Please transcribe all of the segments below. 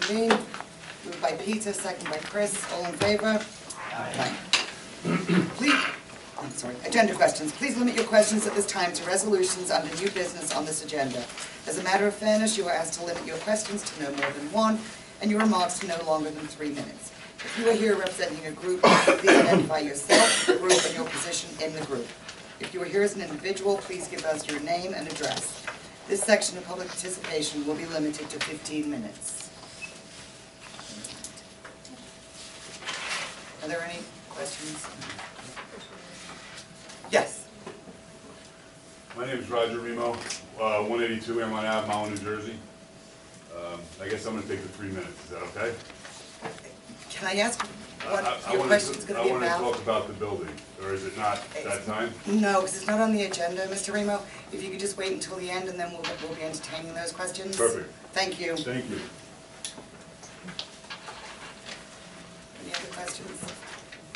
reconvene. Moved by Peter, second by Chris. All in favor? Aye. Please, I'm sorry. Agenda questions. Please limit your questions at this time to resolutions under new business on this agenda. As a matter of fairness, you are asked to limit your questions to no more than one, and your remarks to no longer than 3 minutes. If you are here representing a group, please identify yourself, the group, and your position in the group. If you are here as an individual, please give us your name and address. This section of public participation will be limited to 15 minutes. Are there any questions? Yes. My name is Roger Remo, 182 Airmont Ave, Malin, New Jersey. I guess I'm going to take the 3 minutes. Is that okay? Can I ask what your question's going to be about? I want to talk about the building, or is it not that time? No, because it's not on the agenda, Mr. Remo. If you could just wait until the end, and then we'll be entertaining those questions. Perfect. Thank you. Thank you. Any other questions?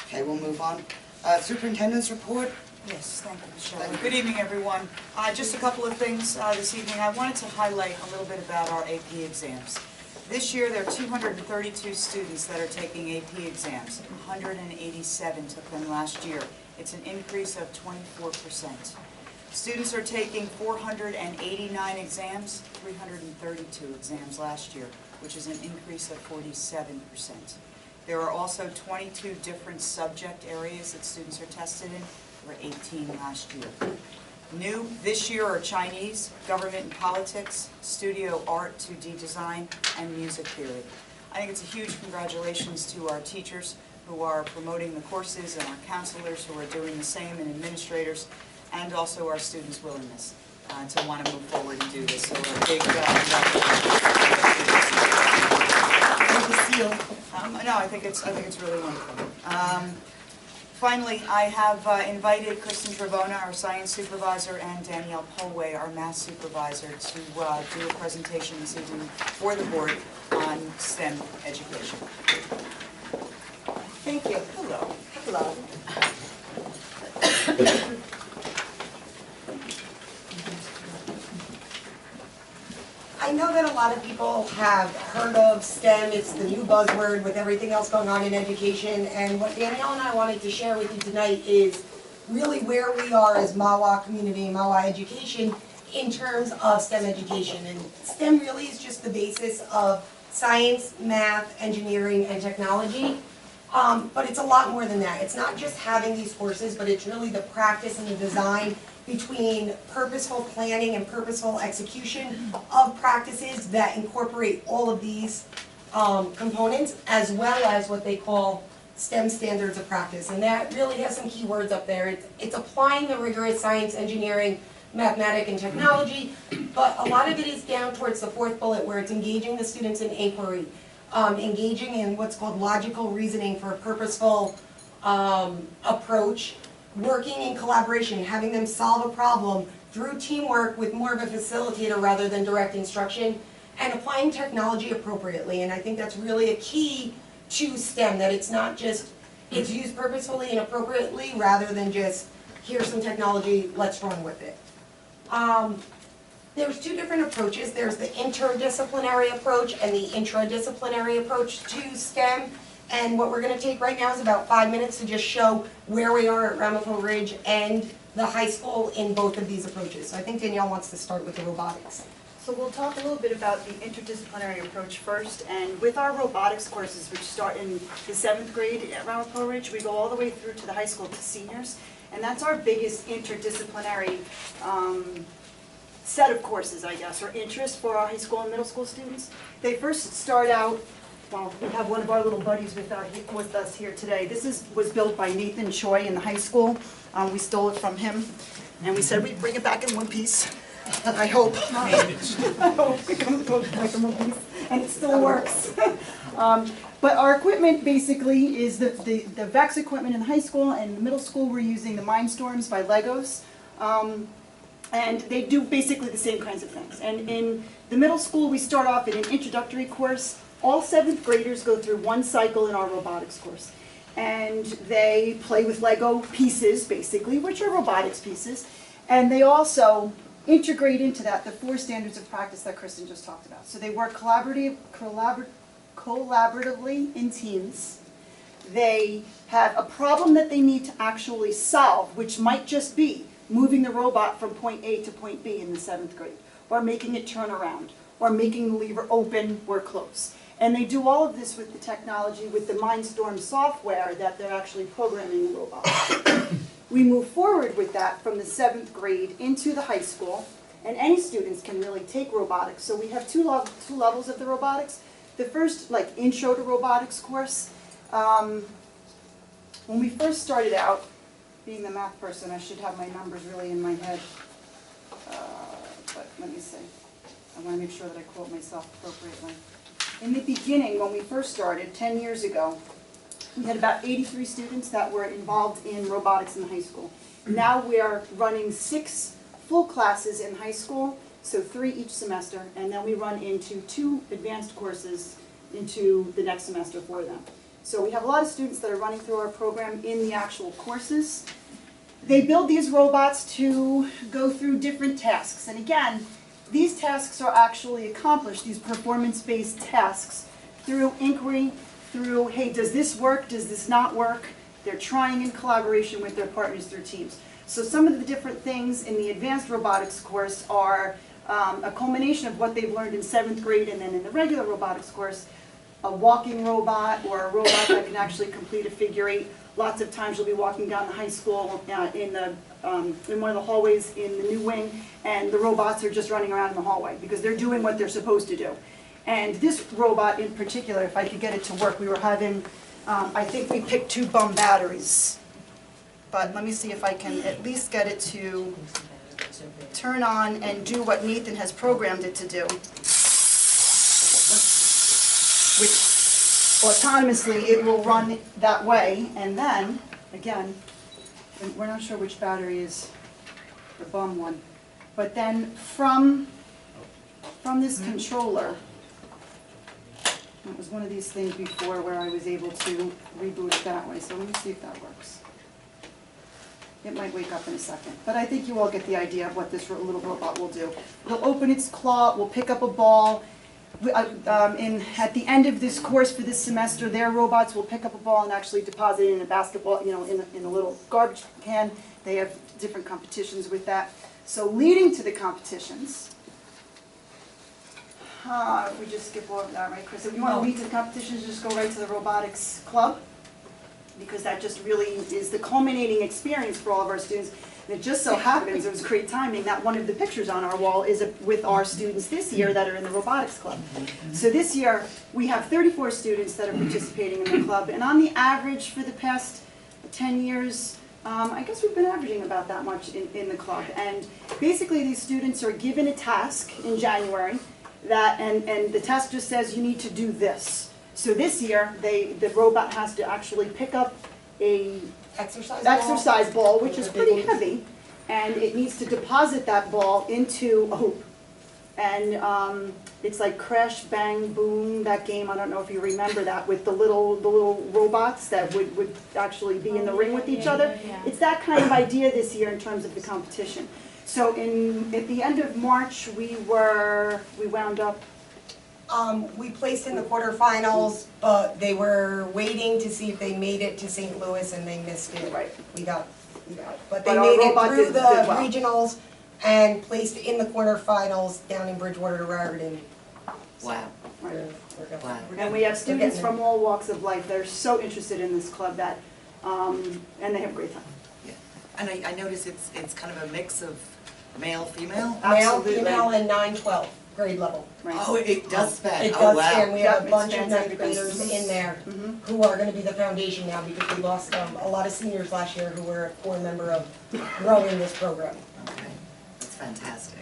Okay, we'll move on. Superintendent's report. Yes, thank you, Michelle. Good evening, everyone. Just a couple of things this evening. I wanted to highlight a little bit about our AP exams. This year, there are 232 students that are taking AP exams. 187 took them last year. It's an increase of 24%. Students are taking 489 exams, 332 exams last year, which is an increase of 47%. There are also 22 different subject areas that students are tested in. There were 18 last year. New this year are Chinese, government and politics, studio art, 2D design, and music theory. I think it's a huge congratulations to our teachers who are promoting the courses and our counselors who are doing the same, and administrators, and also our students' willingness to want to move forward and do this. So a big congratulations. No, I think it's really wonderful. Finally, I have invited Kristen Travona, our science supervisor, and Danielle Polway, our math supervisor, to do a presentation this evening for the board on STEM education. Thank you. Hello. Hello. I know that a lot of people have heard of STEM. It's the new buzzword with everything else going on in education. And what Danielle and I wanted to share with you tonight is really where we are as Mahwah community, Mahwah education, in terms of STEM education. And STEM really is just the basis of science, math, engineering, and technology. But it's a lot more than that. It's not just having these courses, but it's really the practice and the design between purposeful planning and purposeful execution of practices that incorporate all of these components, as well as what they call STEM standards of practice. And that really has some key words up there. It's applying the rigorous science, engineering, mathematics, and technology, but a lot of it is down towards the fourth bullet where it's engaging the students in inquiry, engaging in what's called logical reasoning for a purposeful approach, working in collaboration, having them solve a problem through teamwork with more of a facilitator rather than direct instruction, and applying technology appropriately. And I think that's really a key to STEM, that it's not just, it's used purposefully and appropriately rather than just, here's some technology, let's run with it. There's two different approaches. There's the interdisciplinary approach and the intradisciplinary approach to STEM. And what we're going to take right now is about 5 minutes to just show where we are at Ramapo Ridge and the high school in both of these approaches. So I think Danielle wants to start with the robotics. So we'll talk a little bit about the interdisciplinary approach first. And with our robotics courses, which start in the 7th grade at Ramapo Ridge, we go all the way through to the high school to seniors. And that's our biggest interdisciplinary set of courses, I guess, or interest for our high school and middle school students. They first start out, well, we have one of our little buddies with us here today. This was built by Nathan Choi in the high school. We stole it from him, and we said we'd bring it back in one piece. I hope. I hope it comes back in one piece, and it still works. But our equipment basically is the VEX equipment in the high school, and in the middle school we're using the Mindstorms by Legos. And they do basically the same kinds of things. And in the middle school we start off in an introductory course. All 7th graders go through one cycle in our robotics course. And they play with Lego pieces, basically, which are robotics pieces. And they also integrate into that the 4 standards of practice that Kristen just talked about. So they work collaboratively collaboratively in teams. They have a problem that they need to actually solve, which might just be moving the robot from point A to point B in the 7th grade, or making it turn around, or making the lever open or close. And they do all of this with the technology, with the Mindstorm software that they're actually programming the robot. We move forward with that from the 7th grade into the high school, and any students can really take robotics. So we have two levels of the robotics. The first, like, intro to robotics course. When we first started out, being the math person, I should have my numbers really in my head. But let me see. I want to make sure that I quote myself appropriately. In the beginning, when we first started, 10 years ago, we had about 83 students that were involved in robotics in the high school. Now we are running 6 full classes in high school, so 3 each semester, and then we run into 2 advanced courses into the next semester for them. So we have a lot of students that are running through our program in the actual courses. They build these robots to go through different tasks. And again, these tasks are actually accomplished, these performance-based tasks, through inquiry, through, hey, does this work, does this not work? They're trying in collaboration with their partners, their teams. So some of the different things in the advanced robotics course are a culmination of what they've learned in 7th grade, and then in the regular robotics course, a walking robot or a robot that can actually complete a figure 8. Lots of times you'll be walking down the high school in one of the hallways in the new wing, and the robots are just running around in the hallway because they're doing what they're supposed to do. And this robot in particular, if I could get it to work, we were having, I think we picked 2 bum batteries. But let me see if I can at least get it to turn on and do what Nathan has programmed it to do. Which autonomously it will run that way, and then, again, we're not sure which battery is the bum one, but then from this controller, it was one of these things before where I was able to reboot it that way, so let me see if that works. It might wake up in a second, but I think you all get the idea of what this little robot will do. It'll open its claw, will pick up a ball. At the end of this course for this semester, their robots will pick up a ball and actually deposit it in a basketball, in a little garbage can. They have different competitions with that. So leading to the competitions, if we just skip over that, right, Chris? If you want to lead to the competitions, just go right to the robotics club, because that just really is the culminating experience for all of our students. And it just so happens, it was great timing, that one of the pictures on our wall is with our students this year that are in the robotics club. So this year, we have 34 students that are participating in the club, and on the average for the past 10 years, I guess we've been averaging about that much in the club. And basically these students are given a task in January, and the task just says you need to do this. So this year, the robot has to actually pick up a exercise ball, which is pretty heavy, and it needs to deposit that ball into a hoop. And it's like Crash, Bang, Boom, that game, I don't know if you remember that, with the little robots that would actually be in the ring with each other. It's that kind of idea this year in terms of the competition. So at the end of March, we wound up. We placed in the quarterfinals, but they were waiting to see if they made it to St. Louis, and they missed it. Right. We got but they made it through the regionals and placed in the quarterfinals down in Bridgewater to Raritan. Wow. Wow. And we have students from all walks of life. They're so interested in this club that, and they have a great time. Yeah. And I notice it's kind of a mix of male, female? Male, female, and 9-12 grade level. Right. Oh, it does span. It Oh, does wow. span. We have a Yep, bunch it of spans 9th graders in there Mhm. who are going to be the foundation now, because we lost a lot of seniors last year who were a core member of growing this program. Okay, that's fantastic.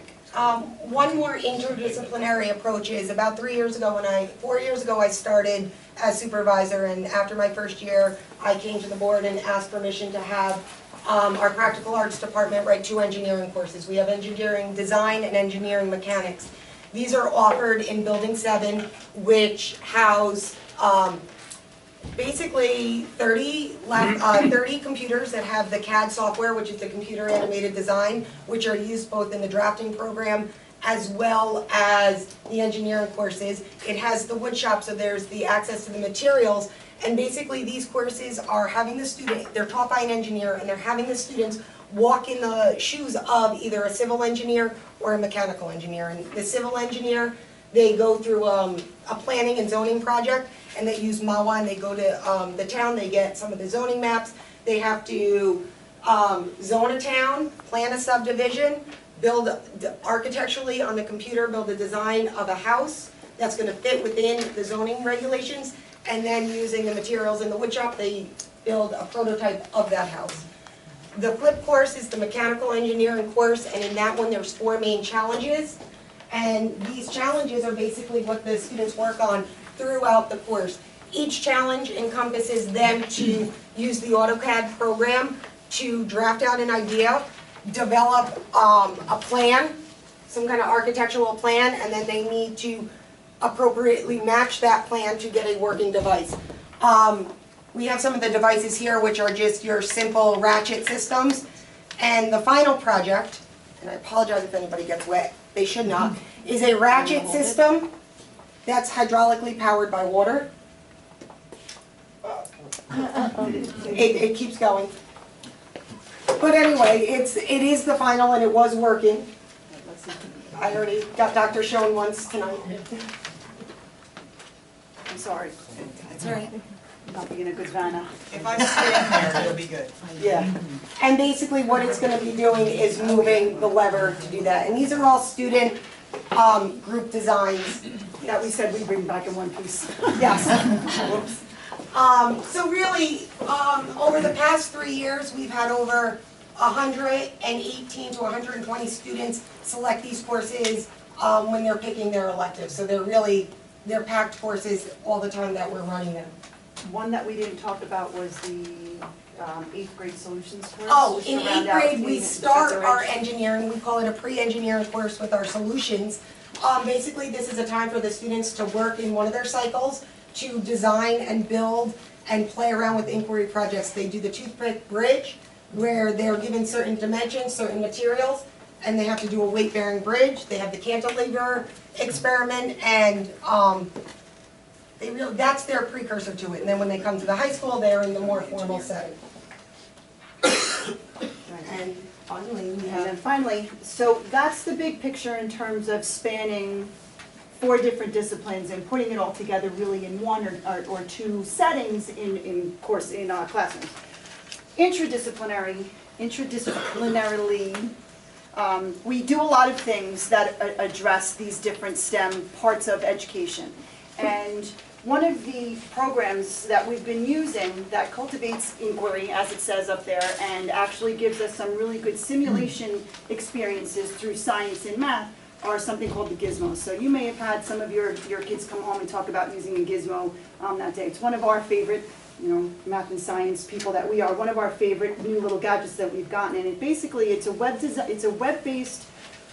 One more interdisciplinary approach is about 4 years ago I started as supervisor, and after my first year, I came to the board and asked permission to have our practical arts department write 2 engineering courses. We have engineering design and engineering mechanics. These are offered in Building 7, which house basically 30 computers that have the CAD software, which is the computer animated design, which are used both in the drafting program as well as the engineering courses. It has the wood shop, so there's the access to the materials. And basically, these courses are having the student, they're taught by an engineer, and they're having the students walk in the shoes of either a civil engineer or a mechanical engineer. And the civil engineer, they go through a planning and zoning project, and they use MAWA, and they go to the town, they get some of the zoning maps. They have to zone a town, plan a subdivision, build architecturally on the computer, build a design of a house that's gonna fit within the zoning regulations, and then using the materials in the wood shop, they build a prototype of that house. The flip course is the mechanical engineering course, and in that one, there's 4 main challenges. And these challenges are basically what the students work on throughout the course. Each challenge encompasses them to use the AutoCAD program to draft out an idea, develop a plan, some kind of architectural plan, and then they need to appropriately match that plan to get a working device. We have some of the devices here, which are just your simple ratchet systems. And the final project, and I apologize if anybody gets wet, they should not, is a ratchet system that's hydraulically powered by water. It keeps going. But anyway, it is the final, and it was working. I already got Dr. shown once tonight. I'm sorry, That's all right. not being a good Vanna. If I stand there, it'll be good. Yeah. And basically what it's gonna be doing is moving the lever to do that. And these are all student group designs. That we said we'd bring back in one piece. Yes. Whoops. So really, over the past 3 years, we've had over 118 to 120 students select these courses when they're picking their electives. So they're packed courses all the time that we're running them. One that we didn't talk about was the 8th grade solutions course. Oh, just in to round 8th out grade, the we start our separation. engineering, we call it a pre-engineering course with our solutions. Basically, this is a time for the students to work in one of their cycles to design and build and play around with inquiry projects. They do the toothpick bridge, where they're given certain dimensions, certain materials, and they have to do a weight-bearing bridge. They have the cantilever experiment, and that's their precursor to it. And then when they come to the high school, they're in the more formal setting. And finally, we And then have, finally, so that's the big picture in terms of spanning 4 different disciplines and putting it all together really in 1 or 2 settings in classrooms. Interdisciplinarily, we do a lot of things that address these different STEM parts of education. And one of the programs that we've been using that cultivates inquiry, as it says up there, and actually gives us some really good simulation experiences through science and math, are something called the gizmos. So you may have had some of your kids come home and talk about using a gizmo that day. It's one of our favorite, math and science people that we are, one of our favorite new little gadgets that we've gotten. And it's a web-based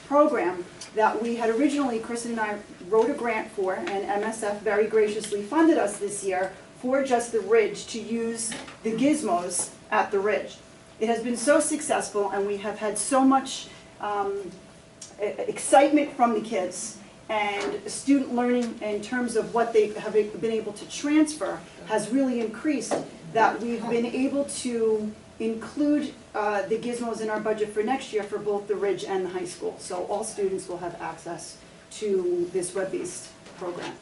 program that we had originally, Kristen and I wrote a grant for, and MSF very graciously funded us this year for just the Ridge to use the gizmos at the Ridge. It has been so successful, and we have had so much excitement from the kids, and student learning in terms of what they have been able to transfer has really increased, that we've been able to include the gizmos in our budget for next year for both the Ridge and the high school. So all students will have access to this web-based program.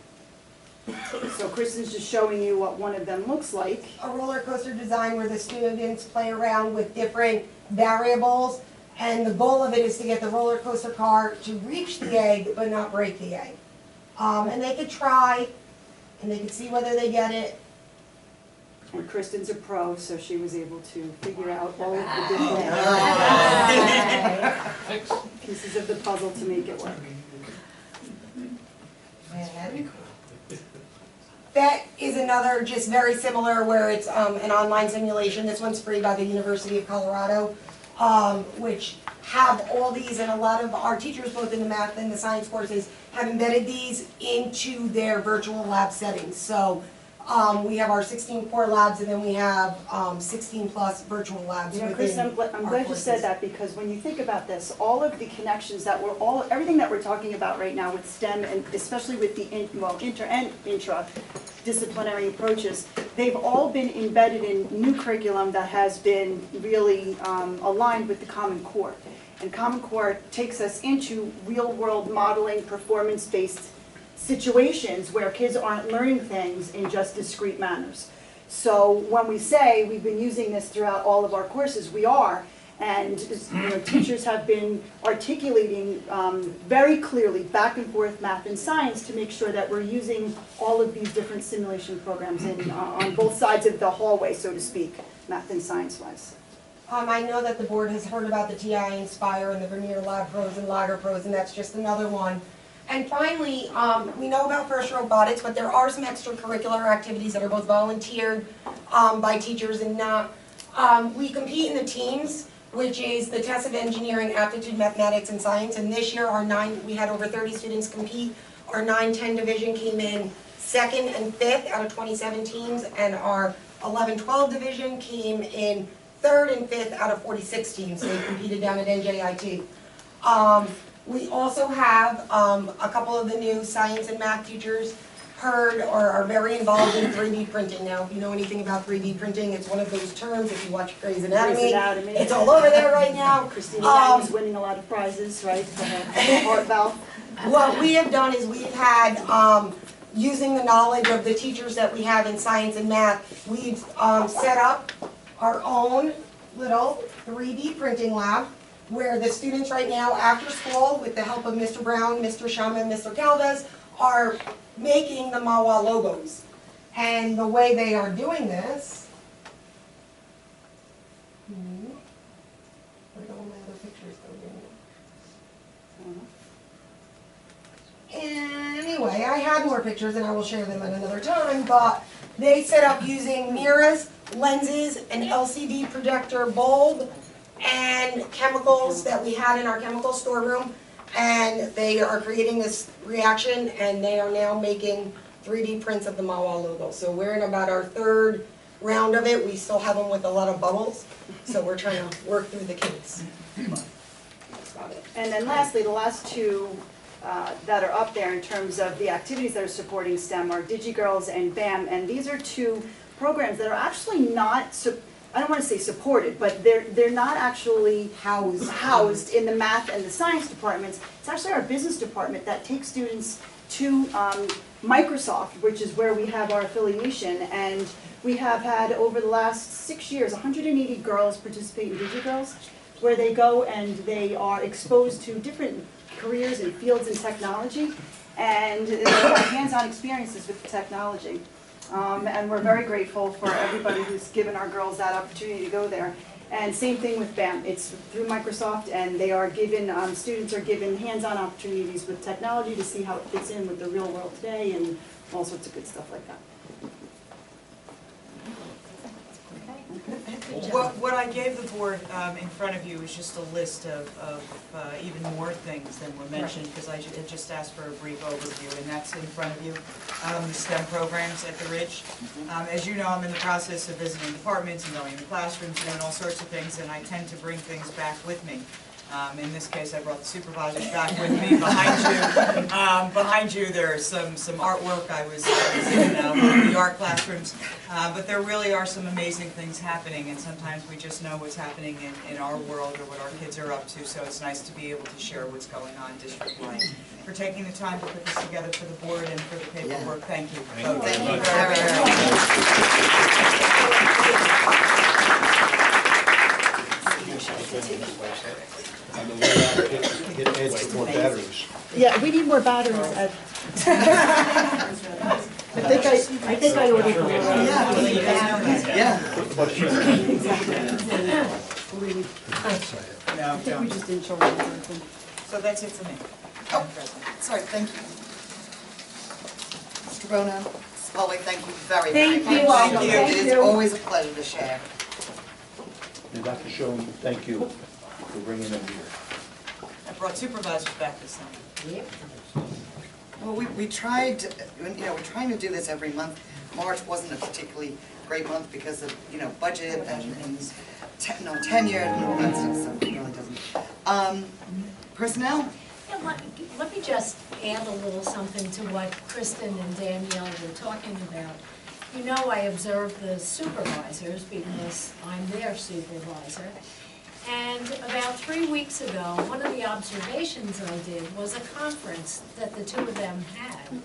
So Kristen's just showing you what one of them looks like. a roller coaster design where the students play around with different variables, and the goal of it is to get the roller coaster car to reach the egg but not break the egg. And they could try, and they could see whether they get it. And Kristen's a pro, so she was able to figure out all of the different pieces of the puzzle to make it work. And that is another just very similar where it's an online simulation. This one's free by the University of Colorado, which have all these, and a lot of our teachers, both in the math and the science courses, have embedded these into their virtual lab settings. So We have our 16 core labs, and then we have 16 plus virtual labs You know, within Chris, I'm our glad you courses. said that, because when you think about this, all of the connections that everything that we're talking about right now with STEM, and especially with the inter and intra-disciplinary approaches, they've all been embedded in new curriculum that has been really aligned with the Common Core. And Common Core takes us into real-world modeling, performance-based situations where kids aren't learning things in just discrete manners. So when we say we've been using this throughout all of our courses, we are. And teachers have been articulating very clearly back and forth math and science to make sure that we're using all of these different simulation programs on both sides of the hallway, so to speak, math and science-wise. I know that the board has heard about the TI Inspire and the Vernier Lab Pros and Lager Pros, and that's just another one. And finally, we know about FIRST Robotics, but there are some extracurricular activities that are both volunteered by teachers and not. We compete in the teams, which is the test of engineering, aptitude, mathematics, and science. And this year, we had over 30 students compete. Our 9-10 division came in 2nd and 5th out of 27 teams, and our 11-12 division came in 3rd and 5th out of 46 teams. So they competed down at NJIT. We also have a couple of the new science and math teachers heard or are very involved in 3D printing. Now, if you know anything about 3D printing, it's one of those terms, if you watch Grey's Anatomy, it's all over there right now. Christina Yang is winning a lot of prizes, right, for her heart valve. What we have done is we've had, using the knowledge of the teachers that we have in science and math, we've set up our own little 3D printing lab, where the students right now, after school, with the help of Mr. Brown, Mr. Shama, and Mr. Calvez, are making the MAWA logos. And the way they are doing this, where did all my other pictures go? Anyway, I had more pictures and I will share them at another time, but they set up using mirrors, lenses, an LCD projector bulb, and chemicals that we had in our chemical storeroom, and they are creating this reaction, and they are now making 3D prints of the MAWA logo. So we're in about our 3rd round of it. We still have them with a lot of bubbles, so we're trying to work through the kinks. That's about it. And then lastly, the last two that are up there in terms of the activities that are supporting STEM are DigiGirls and BAM, and these are two programs that are actually not, I don't want to say supported, but they're not actually housed in the math and the science departments. It's actually our business department that takes students to Microsoft, which is where we have our affiliation, and we have had over the last 6 years 180 girls participate in DigiGirls, where they go and they are exposed to different careers and fields in technology, and they have hands-on experiences with the technology. And we're very grateful for everybody who's given our girls that opportunity to go there. And same thing with BAM. It's through Microsoft, and they are given, students are given hands-on opportunities with technology to see how it fits in with the real world today and all sorts of good stuff like that. What I gave the board in front of you is just a list of even more things than were mentioned, because I had just asked for a brief overview, and that's in front of you, the STEM programs at the Ridge. As you know, I'm in the process of visiting departments and going into classrooms and doing all sorts of things, and I tend to bring things back with me. In this case, I brought the supervisors back with me. Behind you, there's some artwork. I was in one of the art classrooms. But there really are some amazing things happening, and sometimes we just know what's happening in our world or what our kids are up to, so it's nice to be able to share what's going on district-wide. For taking the time to put this together for the board and for the paperwork, thank you. Thank you very much. On the way out, get Ed some more batteries. Yeah, we need more batteries. I think I ordered them. Yeah. No, I think we just didn't show them everything. so that's it for me. Oh, sorry, thank you. Mr. Bono, Ms. Polly, thank you very, very much. Thank you. It is always a pleasure to share. And Dr. Schoen, thank you for bringing them here. I brought supervisors back this time. Well, we tried, we're trying to do this every month. March wasn't a particularly great month because of, budget and tenure and all that stuff, so it really doesn't. Personnel? Yeah, let me just add a little something to what Kristen and Danielle were talking about. You know, I observe the supervisors because I'm their supervisor. And about 3 weeks ago, one of the observations I did was a conference that the two of them had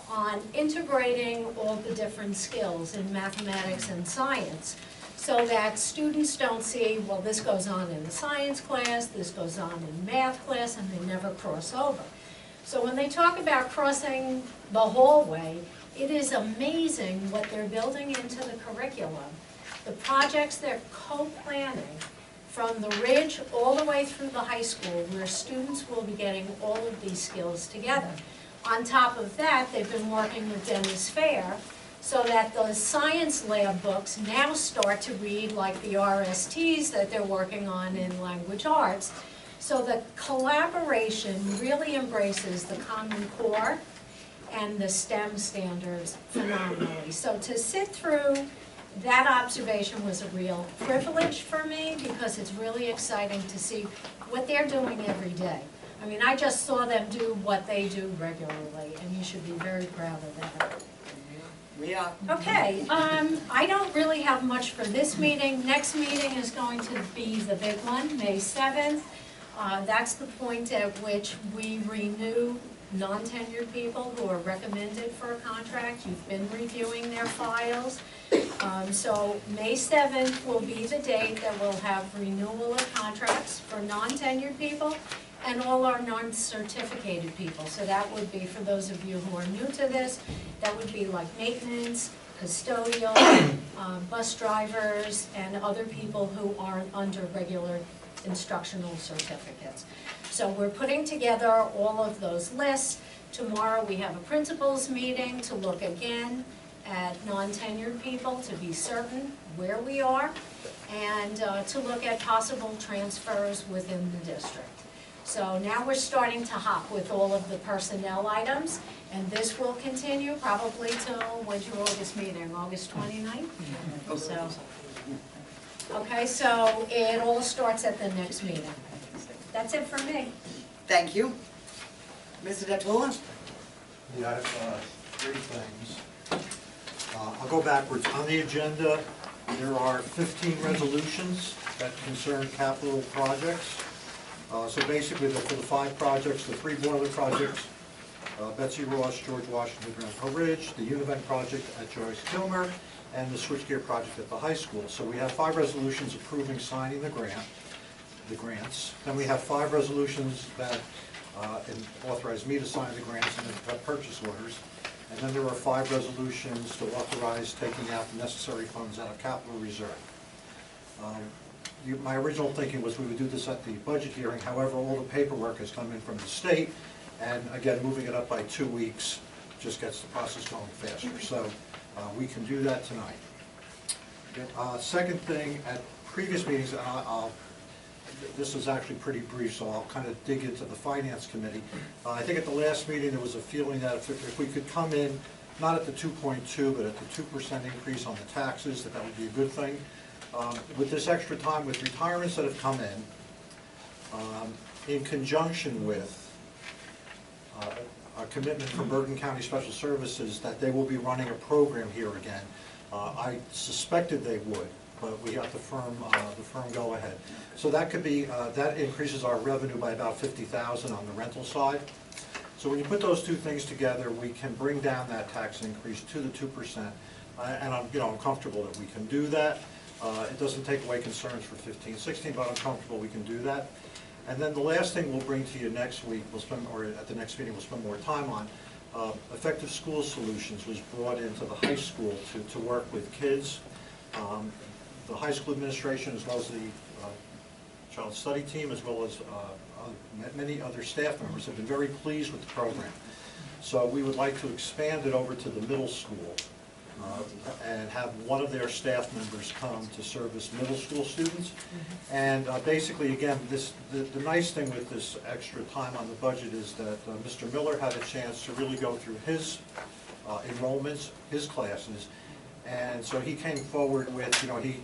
on integrating all the different skills in mathematics and science, so that students don't see, well, this goes on in the science class, this goes on in math class, and they never cross over. So when they talk about crossing the hallway, it is amazing what they're building into the curriculum. The projects they're co-planning from the Ridge all the way through the high school, where students will be getting all of these skills together. On top of that, they've been working with Dennis Fair so that those science lab books now start to read like the RSTs that they're working on in language arts. So the collaboration really embraces the Common Core and the STEM standards phenomenally. So to sit through that observation was a real privilege for me, because it's really exciting to see what they're doing every day. I mean, I just saw them do what they do regularly, and you should be very proud of that. We are. Okay, I don't really have much for this meeting. Next meeting is going to be the big one, May 7th. That's the point at which we renew non-tenured people who are recommended for a contract. You've been reviewing their files. So May 7th will be the date that we'll have renewal of contracts for non-tenured people and all our non-certificated people. So that would be, for those of you who are new to this, that would be like maintenance, custodial, bus drivers, and other people who aren't under regular instructional certificates. So we're putting together all of those lists. Tomorrow we have a principals meeting to look again at non-tenured people, to be certain where we are, and to look at possible transfers within the district. So now we're starting to hop with all of the personnel items, and this will continue probably till, when's your August meeting, August 29th? So, okay, so it all starts at the next meeting. That's it for me. Thank you. Mr. Datula? Yeah, I have three things. I'll go backwards. On the agenda, there are 15 resolutions that concern capital projects. So basically, for the 5 projects, the 3 boiler projects, Betsy Ross, George Washington, Grand Hill Ridge, the Univent project at Joyce Kilmer, and the switchgear project at the high school. So we have 5 resolutions approving signing the grants. Then we have 5 resolutions that authorize me to sign the grants and then purchase orders. And then there are 5 resolutions to authorize taking out the necessary funds out of capital reserve. My original thinking was we would do this at the budget hearing. However, all the paperwork has come in from the state, and again, moving it up by 2 weeks just gets the process going faster. So we can do that tonight. Second thing, at previous meetings, this is actually pretty brief, so I'll kind of dig into the finance committee. I think at the last meeting there was a feeling that if we could come in, not at the 2.2, but at the 2% increase on the taxes, that would be a good thing. With this extra time, with retirements that have come in conjunction with a commitment from Bergen County Special Services that they will be running a program here again. I suspected they would, but we got the firm go ahead. So that could be, that increases our revenue by about $50,000 on the rental side. So when you put those two things together, we can bring down that tax increase to the 2%, and I'm comfortable that we can do that. It doesn't take away concerns for 15, 16, but I'm comfortable we can do that. And then the last thing we'll bring to you next week, or at the next meeting, we'll spend more time on. Effective School Solutions was brought into the high school to work with kids. The high school administration, as well as the child study team, as well as many other staff members, have been very pleased with the program. So we would like to expand it over to the middle school and have one of their staff members come to service middle school students. And basically, again, the nice thing with this extra time on the budget is that Mr. Miller had a chance to really go through his enrollments, his classes. And so he came forward with, he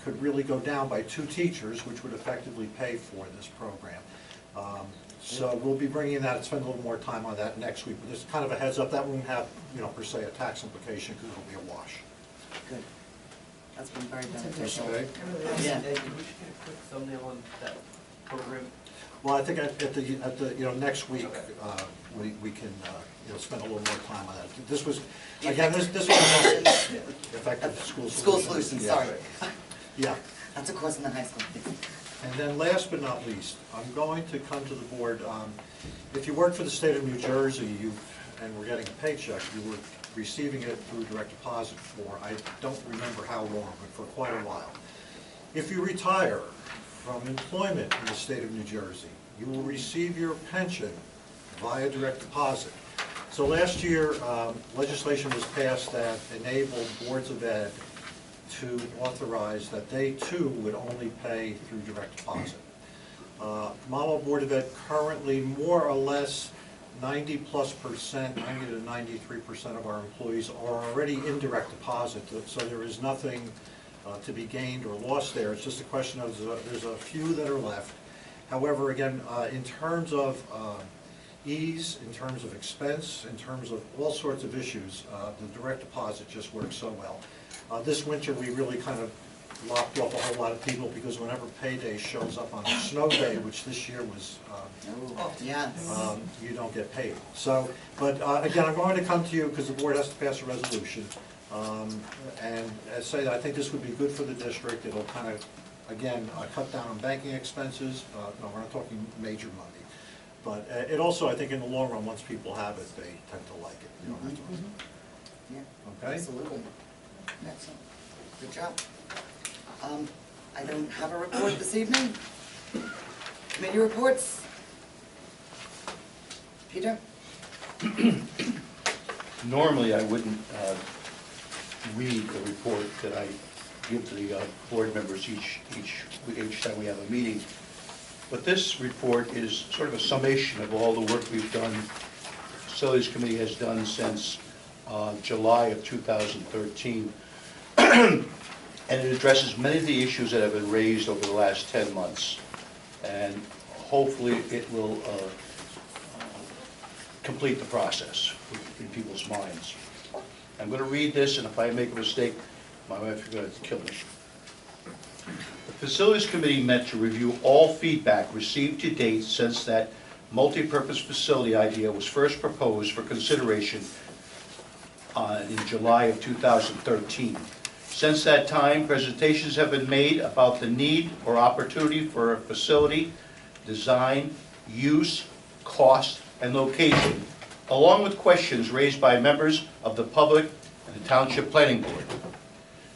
could really go down by 2 teachers, which would effectively pay for this program. So we'll be bringing that, spend a little more time on that next week. But just kind of a heads up, that won't have, per se, a tax implication because it'll be a wash. Good. That's been very beneficial. Okay. Yeah. Ed, can we just get a quick thumbnail on that program? Well, I think at the next week, we can, spend a little more time on that. This was, again, this was effective school solutions. School solutions, Yeah. sorry. Yeah. That's a course in the high school. And then last but not least, I'm going to come to the board, if you work for the state of New Jersey, and we're getting a paycheck, you were receiving it through direct deposit for, I don't remember how long, but for quite a while. If you retire from employment in the state of New Jersey, you will receive your pension via direct deposit. So last year, legislation was passed that enabled boards of ed to authorize that they too would only pay through direct deposit. Monmouth Board of Ed currently more or less 90+%, 90 to 93% of our employees are already in direct deposit, so there is nothing to be gained or lost there. It's just a question of there's a few that are left. However, again, in terms of ease, in terms of expense, in terms of all sorts of issues, the direct deposit just works so well. This winter, we really kind of locked off a whole lot of people because whenever payday shows up on a snow day, which this year was, Yes. you don't get paid. So, but again, I'm going to come to you because the board has to pass a resolution. And as I say, I think this would be good for the district. It'll kind of, again, cut down on banking expenses. No, we're not talking major money. But it also, I think in the long run, once people have it, they tend to like it. You don't have to. Yeah, Okay? absolutely. Excellent. Good job. I don't have a report this evening. Committee reports. Peter? Normally, I wouldn't read the report that I give to the board members each time we have a meeting. But this report is sort of a summation of all the work we've done, the Facilities Committee has done since July of 2013. And it addresses many of the issues that have been raised over the last 10 months. And hopefully it will complete the process in people's minds. I'm going to read this, and if I make a mistake, my wife is going to kill me. The Facilities Committee met to review all feedback received to date since that multi-purpose facility idea was first proposed for consideration in July of 2013. Since that time, presentations have been made about the need or opportunity for a facility, design, use, cost, and location, along with questions raised by members of the public and the Township Planning Board.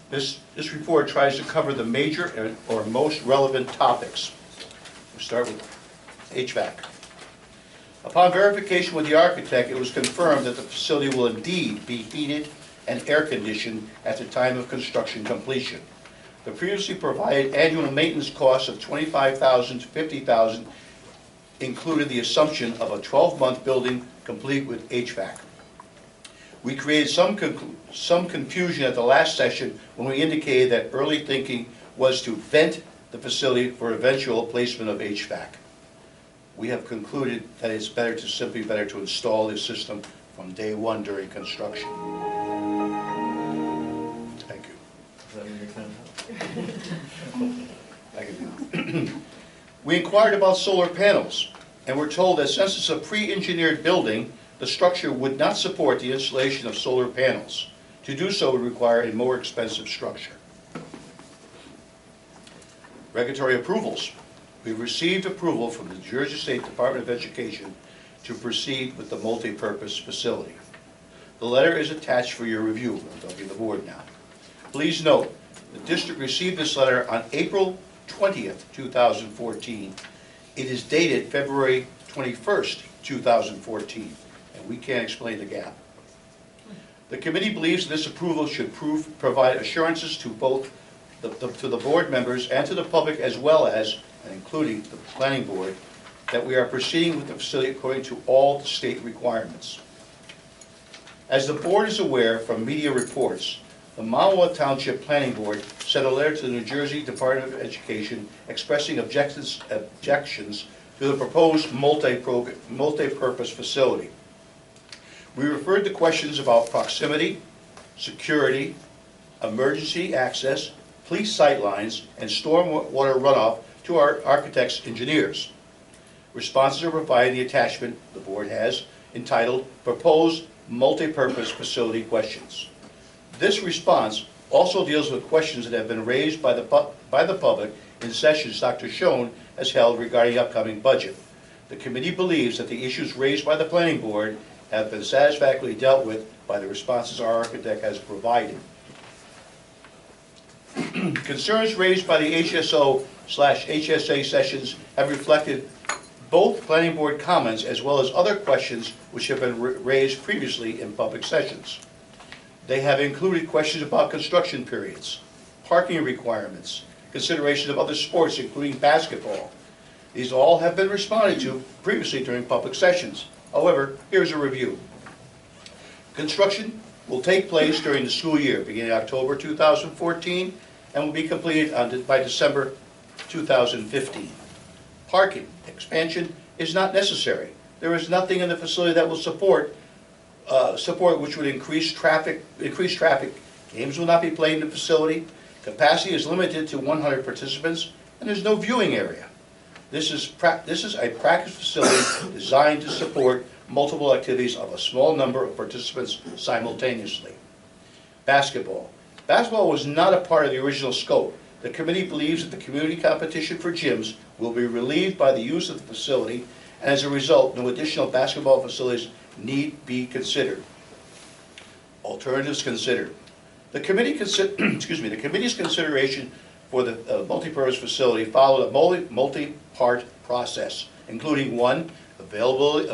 This report tries to cover the major or most relevant topics. We'll start with HVAC. Upon verification with the architect, it was confirmed that the facility will indeed be heated and air-conditioned at the time of construction completion. The previously provided annual maintenance costs of $25,000 to $50,000 included the assumption of a 12-month building complete with HVAC. We created some confusion at the last session when we indicated that early thinking was to vent the facility for eventual placement of HVAC. We have concluded that it's simply better to install this system from day one during construction. Thank you. Is that what you're kind of? I can do it. We inquired about solar panels and were told that since it's a pre-engineered building, the structure would not support the installation of solar panels. To do so would require a more expensive structure. Regulatory approvals. We've received approval from the Jersey State Department of Education to proceed with the multi-purpose facility. The letter is attached for your review. I'm talking to the board now. Please note, the district received this letter on April 20th, 2014. It is dated February 21st, 2014, and we can't explain the gap. The committee believes this approval should provide assurances to both to the board members and to the public, as well as, and including the planning board, that we are proceeding with the facility according to all the state requirements. As the board is aware from media reports, the Monmouth Township Planning Board sent a letter to the New Jersey Department of Education expressing objections to the proposed multi-purpose facility. We referred to questions about proximity, security, emergency access, police sightlines, and stormwater runoff to our architects' engineers. Responses are provided in the attachment the board has entitled Proposed Multi-Purpose Facility Questions. This response also deals with questions that have been raised by the public in sessions Dr. Schoen has held regarding the upcoming budget. The committee believes that the issues raised by the planning board have been satisfactorily dealt with by the responses our architect has provided. Concerns raised by the HSO/HSA sessions have reflected both planning board comments as well as other questions which have been raised previously in public sessions. They have included questions about construction periods, parking requirements, consideration of other sports including basketball. These all have been responded to previously during public sessions. However, here's a review. Construction will take place during the school year beginning October 2014 and will be completed by December 2015. Parking expansion is not necessary. There is nothing in the facility that will support which would increase traffic. Games will not be played in the facility. Capacity is limited to 100 participants, and there's no viewing area. This is a practice facility designed to support multiple activities of a small number of participants simultaneously. Basketball. Basketball was not a part of the original scope. The committee believes that the community competition for gyms will be relieved by the use of the facility, and as a result, no additional basketball facilities need be considered. Alternatives considered. The committee's consideration for the multipurpose facility followed a multi-part process, including 1, availability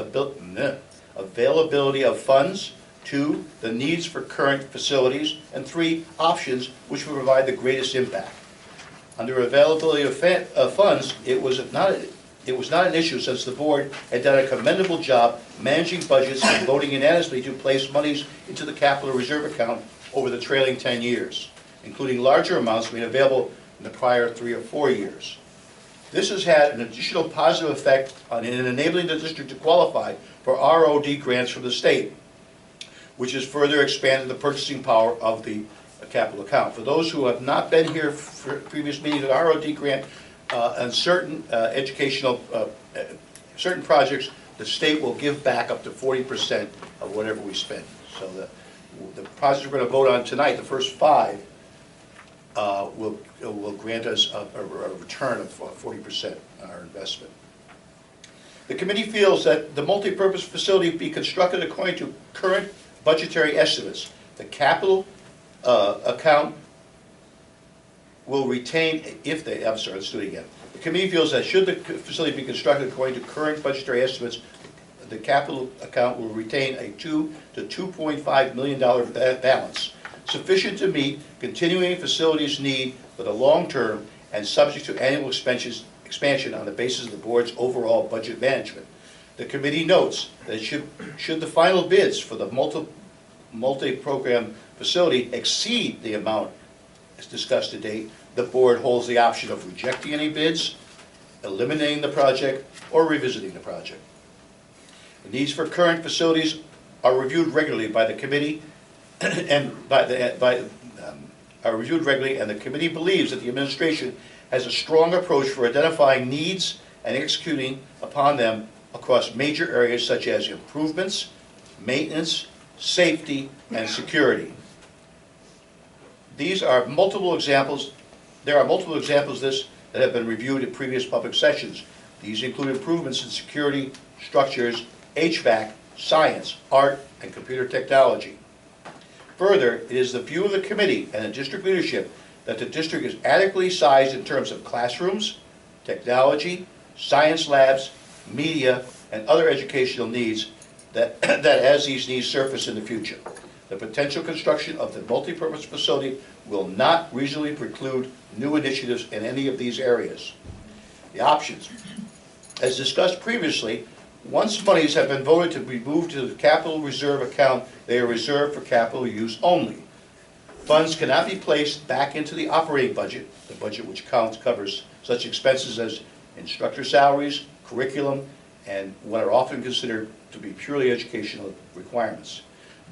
of funds, 2, the needs for current facilities, and 3, options which would provide the greatest impact. Under availability of funds, it was not an issue since the board had done a commendable job managing budgets and voting unanimously to place monies into the capital reserve account over the trailing 10 years, including larger amounts made available in the prior 3 or 4 years. This has had an additional positive effect in enabling the district to qualify for ROD grants from the state, which has further expanded the purchasing power of the capital account. For those who have not been here for previous meetings, an ROD grant on certain certain projects, the state will give back up to 40% of whatever we spend. So the projects we're going to vote on tonight, the first 5, will grant us a return of 40% on our investment. The committee feels that the multi-purpose facility be constructed according to current budgetary estimates. The capital account will retain, let's do it again. The committee feels that should the facility be constructed according to current budgetary estimates, the capital account will retain a $2 to $2.5 million balance, sufficient to meet continuing facilities need for the long term and subject to annual expansion on the basis of the board's overall budget management. The committee notes that should the final bids for the multi-program facility exceed the amount as discussed to date, the board holds the option of rejecting any bids, eliminating the project, or revisiting the project. The needs for current facilities are reviewed regularly by the committee, and the committee believes that the administration has a strong approach for identifying needs and executing upon them across major areas such as improvements, maintenance, safety, and security. There are multiple examples of this that have been reviewed at previous public sessions. These include improvements in security, structures, HVAC, science, art, and computer technology. Further, it is the view of the committee and the district leadership that the district is adequately sized in terms of classrooms, technology, science labs, media, and other educational needs that as these needs surface in the future. The potential construction of the multipurpose facility will not reasonably preclude new initiatives in any of these areas. The options. As discussed previously, Once monies have been voted to be moved to the capital reserve account, they are reserved for capital use only. Funds cannot be placed back into the operating budget, the budget which covers such expenses as instructor salaries, curriculum, and what are often considered to be purely educational requirements.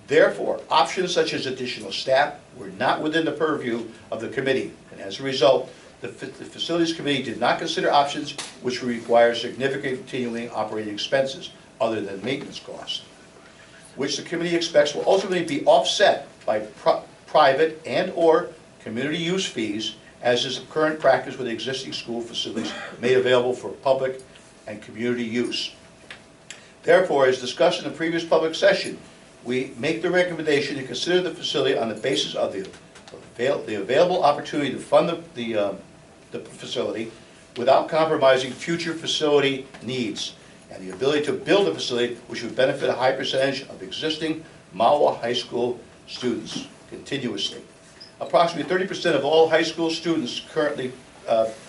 Therefore, options such as additional staff were not within the purview of the committee, and as a result, the Facilities Committee did not consider options which would require significant continuing operating expenses other than maintenance costs, which the committee expects will ultimately be offset by private and/or community use fees, as is the current practice with existing school facilities made available for public and community use. Therefore, as discussed in the previous public session, we make the recommendation to consider the facility on the basis of the available opportunity to fund the facility without compromising future facility needs and the ability to build a facility which would benefit a high percentage of existing Mahwah High School students continuously. Approximately 30% of all high school students currently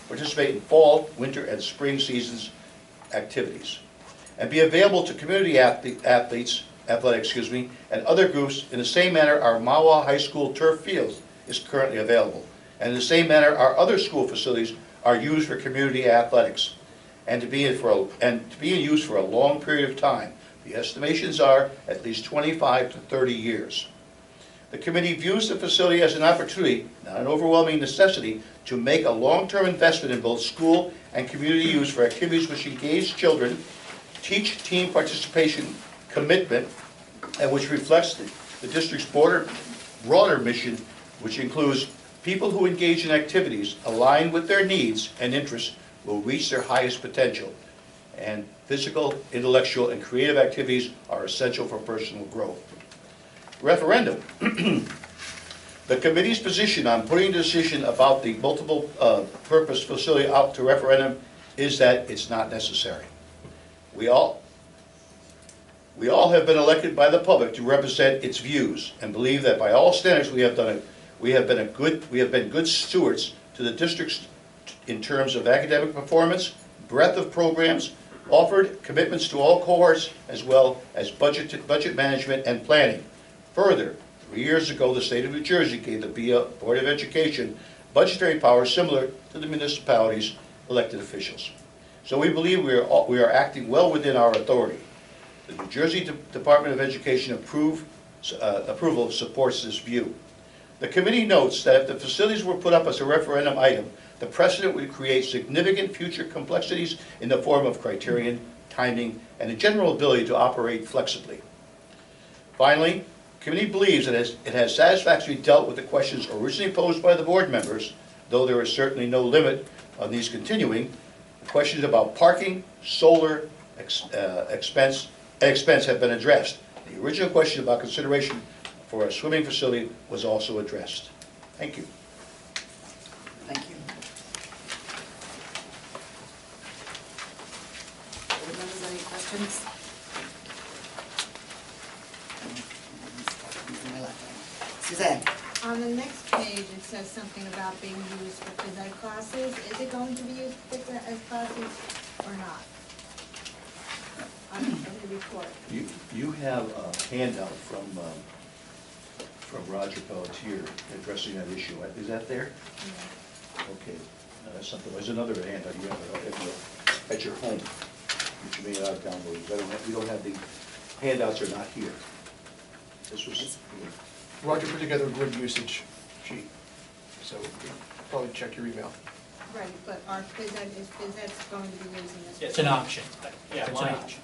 participate in fall, winter, and spring seasons activities, and be available to community athletics, and other groups in the same manner our Mahwah High School turf field is currently available, and in the same manner our other school facilities are used for community athletics, and to be in use for a long period of time. The estimations are at least 25 to 30 years. The committee views the facility as an opportunity, not an overwhelming necessity, to make a long-term investment in both school and community use for activities which engage children, teach team participation, commitment, and which reflects the district's broader mission, which includes people who engage in activities aligned with their needs and interests will reach their highest potential, and physical, intellectual, and creative activities are essential for personal growth. Referendum. The committee's position on putting the decision about the multiple purpose facility out to referendum is that it's not necessary. We all have been elected by the public to represent its views and believe that by all standards we have been good stewards to the districts in terms of academic performance, breadth of programs offered, commitments to all cohorts, as well as budget management and planning. Further, 3 years ago, the state of New Jersey gave the Board of Education budgetary powers similar to the municipalities' elected officials. So we believe we are acting well within our authority. The New Jersey Department of Education approval supports this view. The committee notes that if the facilities were put up as a referendum item, the precedent would create significant future complexities in the form of criterion, timing, and a general ability to operate flexibly. Finally, the committee believes that it has satisfactorily dealt with the questions originally posed by the board members, though there is certainly no limit on these continuing. The questions about parking, solar, expense have been addressed. The original question about consideration for a swimming facility was also addressed. Thank you. Thank you. Board members, any questions? Suzanne? On the next page, it says something about being used for phys ed classes. Is it going to be used for phys ed classes or not? On the report. You have a handout from Roger Pelletier addressing that issue. Is that there? Yeah. Okay. That's something. There's another handout you have at your home, which you may not have downloaded. We don't have the handouts are not here. This was. Roger put together a grid usage sheet, so you probably check your email. Right, but our phys ed, is phys ed going to be using this? It's an option. Yeah, It's an option.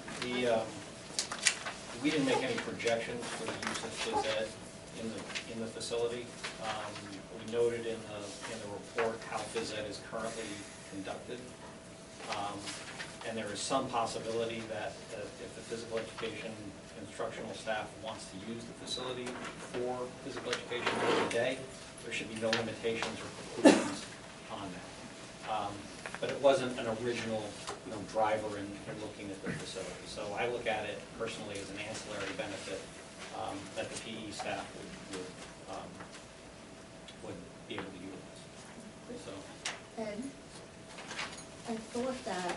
We didn't make any projections for the use of phys ed in the facility. We noted in the report how phys ed is currently conducted. And there is some possibility that if the physical education instructional staff wants to use the facility for physical education during the day, there should be no limitations or preclusions on that. But it wasn't an original driver in looking at the facility. So I look at it personally as an ancillary benefit that the PE staff would be able to utilize. So. Ed, I thought that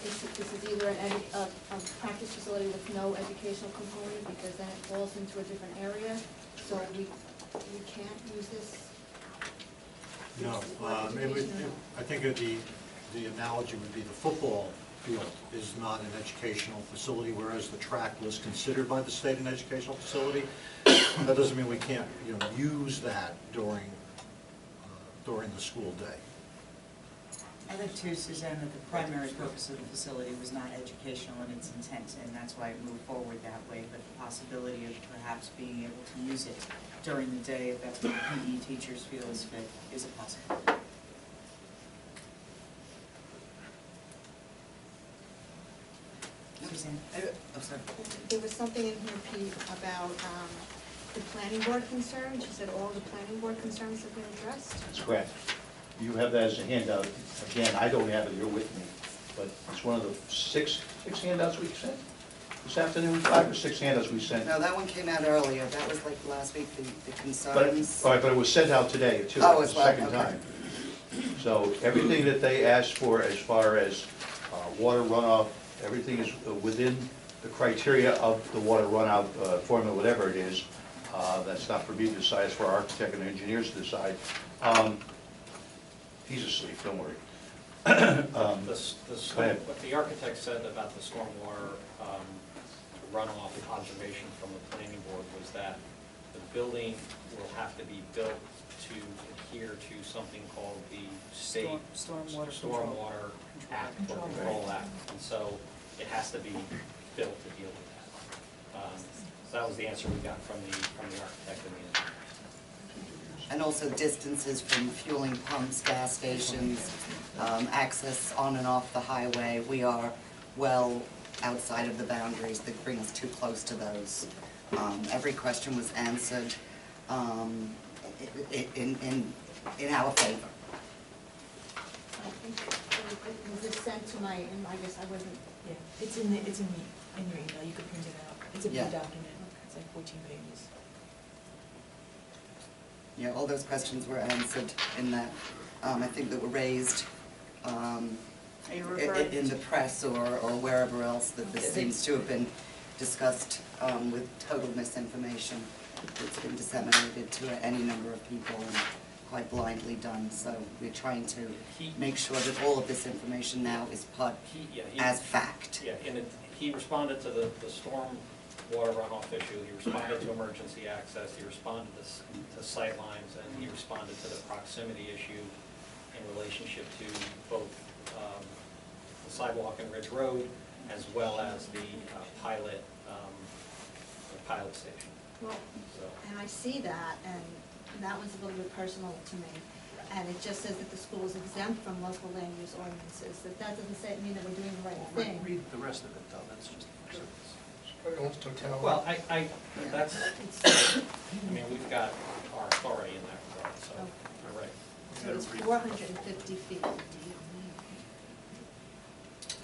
it this is either a practice facility with no educational component, because then it falls into a different area, so we can't use this? No, I think the analogy would be the football field is not an educational facility, whereas the track was considered by the state an educational facility. That doesn't mean we can't, use that during the school day. I think too, Suzanne, that the primary purpose of the facility was not educational in its intent, and that's why it moved forward that way, but the possibility of perhaps being able to use it during the day, if that's what PE teachers feel is fit, is a possibility. Suzanne? Oh, sorry. There was something in here, Pete, about the planning board concerns. You said all the planning board concerns have been addressed? That's correct. You have that as a handout. Again, I don't have it here with me, but it's one of the six handouts we sent this afternoon, 5 or 6 handouts we sent. No, that one came out earlier. That was like last week, the But, concerns. all right, but it was sent out today too, Oh, the as well, second okay. time. So everything that they asked for as far as water runoff, everything is within the criteria of the water runoff formula, whatever it is. That's not for me to decide, it's for our architect and engineers to decide. He's asleep, don't worry. Go ahead. What the architect said about the stormwater runoff observation from the planning board was that the building will have to be built to adhere to something called the state Stormwater Act or Control Act. And so it has to be built to deal with that. So that was the answer we got from the architect and the engineer. And also distances from fueling pumps, gas stations, access on and off the highway. We are well outside of the boundaries that bring us too close to those. Every question was answered in our favor. I think it was sent to my, and I guess I wasn't. Yeah, it's in your email, you could print it out. It's a big Yeah. document, it's like 14 pages. Yeah, all those questions were answered in that, I think that were raised Are you referring in the press or wherever else that this seems to have been discussed with total misinformation. It's been disseminated to any number of people and quite blindly done. So we're trying to make sure that all of this information now is put as fact. Yeah, and he responded to the storm water runoff issue, he responded to emergency access, he responded to sight lines, and he responded to the proximity issue in relationship to both the sidewalk and Ridge Road, as well as the pilot station. Well, So, and I see that, and that was a little bit personal to me. And it just says that the school is exempt from local land use ordinances, that doesn't mean that we're doing the right thing. Read the rest of it, though, that's just. Everyone's totality. well, that's, I mean, we've got our authority in that regard, so, you're right. So it's 450 feet.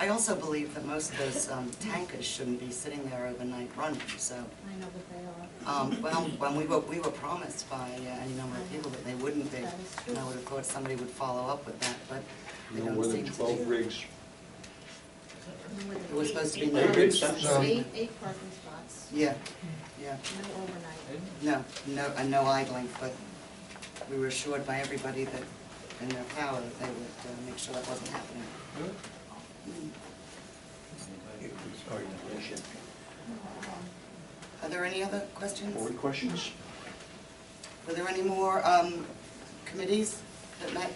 I also believe that most of those tankers shouldn't be sitting there overnight running, so. I know that they are. Well, when we were promised by any number of people that they wouldn't be, That is true. and I would have thought somebody would follow up with that, but they No don't more than seem to 12 do. rigs. It was supposed to be Eight nine. rigs, that's, Eight parking spots, Yeah, yeah, no overnight. and no idling, but we were assured by everybody that in their power that they would make sure that wasn't happening. Sorry, no, shit. Are there any other questions? Board questions? Were there any more committees that met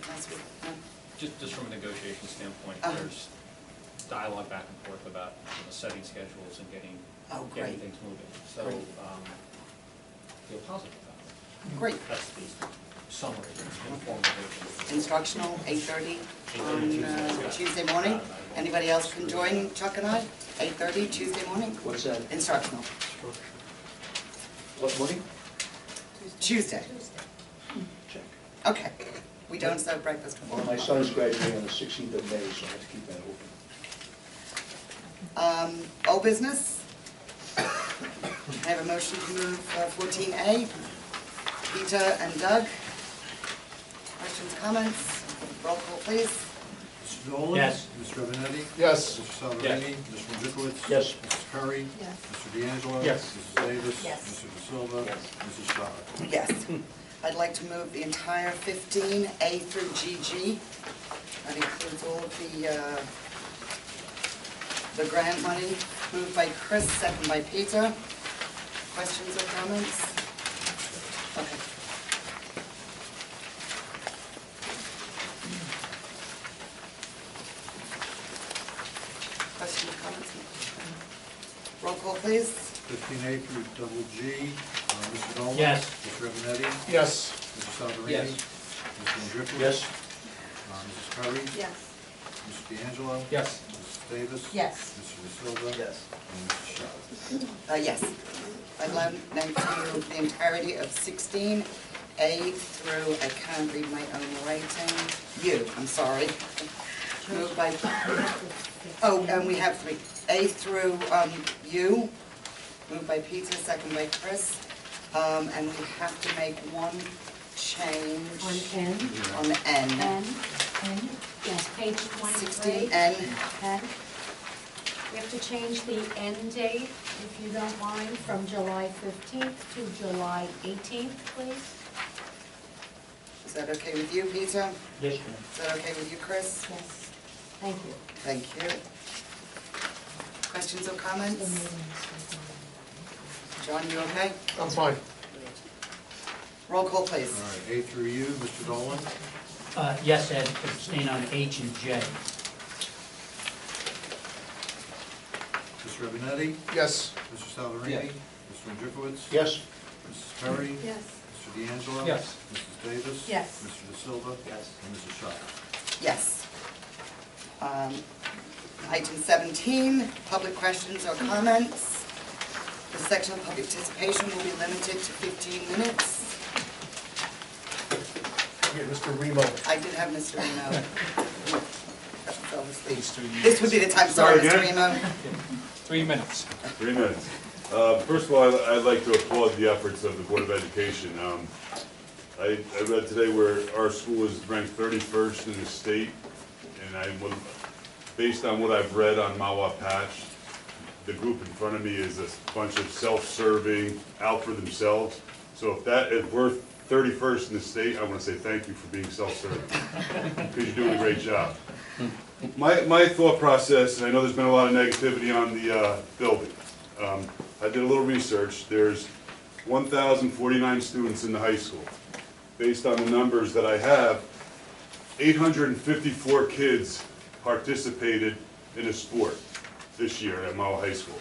last week? No? Just from a negotiation standpoint, Uh-huh. there's dialogue back and forth about setting schedules and getting Great. things moving. So, Great. feel positive about it. Great. That's the summary, informal version. Instructional, 8:30 on 8:30 Tuesday morning. Anybody else can join Chuck and I? 8:30 Tuesday morning? What's that? Instructional. What morning? Tuesday. Check. Okay. We don't serve breakfast before. Well, my son's graduating on the 16th of May, so I have to keep that open. Old business. I have a motion to move 14A. Peter and Doug. Questions, comments? Roll call, please. Mr. Nolan? Yes. Mr. Robinetti? Yes. Mr. Salverini? Mr. Wojciechowicz? Yes. Mrs. Curry? Yes. Mr. D'Angelo? Yes. Mrs. Davis? Yes. Mr. De Silva? Yes. Mrs. Schreier? Yes. I'd like to move the entire 15, A through GG. That includes all of the grant money. Moved by Chris, second by Peter. Questions or comments? Okay. Questions, comments? Roll call, please. 15A through double G. Mr. Nolan? Yes. Mr. Robinetti? Yes. Mr. Salverini? Yes. Mr. Wojciechowicz? Yes. Mrs. Curry? Yes. Mr. D'Angelo? Yes. Mrs. Davis? Yes. Mr. De Silva? Yes. And Mrs. Schreier? Yes. I'd like to move the entirety of 16, A through, I can't read my own writing, U, I'm sorry. Moved by, oh, and we have 3, A through U, moved by Peter, second by Chris. And we have to make one change. On N, On N. N, yes, page 23. 16N. N. We have to change the end date, if you don't mind, from July 15th to July 18th, please. Is that okay with you, Peter? Yes, ma'am. Is that okay with you, Chris? Yes, thank you. Thank you. Questions or comments? John, you okay? I'm fine. Roll call, please. All right, A through U, Mr. Nolan? Yes, Ed, abstain on H and J. Mr. Robinetti? Yes. Mr. Salverini? Yes. Mr. Wojciechowicz? Yes. Mrs. Curry? Yes. Mr. D'Angelo? Yes. Mrs. Davis? Yes. Mr. De Silva? Yes. And Mrs. Schreier? Yes. Item 17, public questions or comments. The section of public participation will be limited to 15 minutes. Yeah, Mr. Remo. I did have Mr. Reno. Fell asleep. This would be the time, sorry, Start Mr. again? Remo. 3 minutes. 3 minutes. First of all, I'd like to applaud the efforts of the Board of Education. I read today where our school is ranked 31st in the state, and based on what I've read on Mawa Patch, the group in front of me is a bunch of self-serving, out for themselves. So if we're 31st in the state, I want to say thank you for being self-serving, because you're doing a great job. My thought process, and I know there's been a lot of negativity on the building. I did a little research. There's 1,049 students in the high school. Based on the numbers that I have, 854 kids participated in a sport this year at Mawa High School.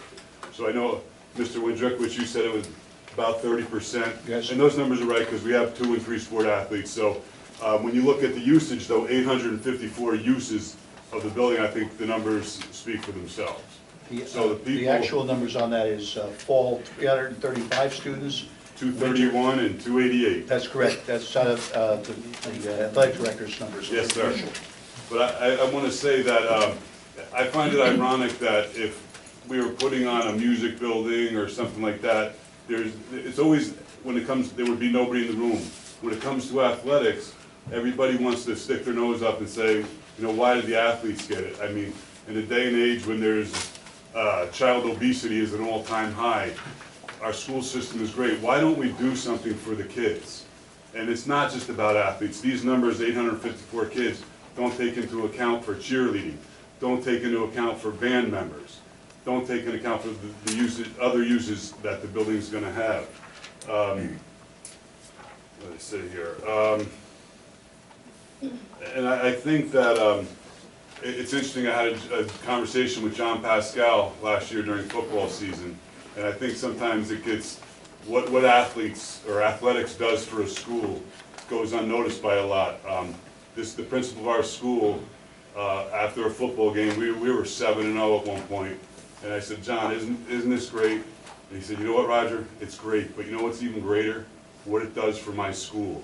So I know, Mr. Wojciechowicz, you said it was about 30%. Yes. And those numbers are right because we have 2 and 3 sport athletes. So when you look at the usage, though, 854 uses of the building, I think the numbers speak for themselves. So The actual numbers on that is fall 335 students. 231 and 288. That's correct. That's out of the athletic director's numbers. Yes, sir. But I want to say that I find it ironic that if we were putting on a music building or something like that, it's always, when it comes, there would be nobody in the room. When it comes to athletics, everybody wants to stick their nose up and say, you know, why did the athletes get it? I mean, in a day and age when there's child obesity is an all-time high, our school system is great. Why don't we do something for the kids? And it's not just about athletes. These numbers, 854 kids, don't take into account for cheerleading, don't take into account for band members, don't take into account for the usage, other uses that the building's gonna have. What did I say here? And I think that it's interesting. I had a conversation with John Pascal last year during football season, and I think sometimes it gets, what athletes or athletics does for a school goes unnoticed by a lot. The principal of our school, after a football game, we were 7-0 at one point, and I said, John, isn't this great? And he said, you know what, Roger, it's great, but you know what's even greater? What it does for my school.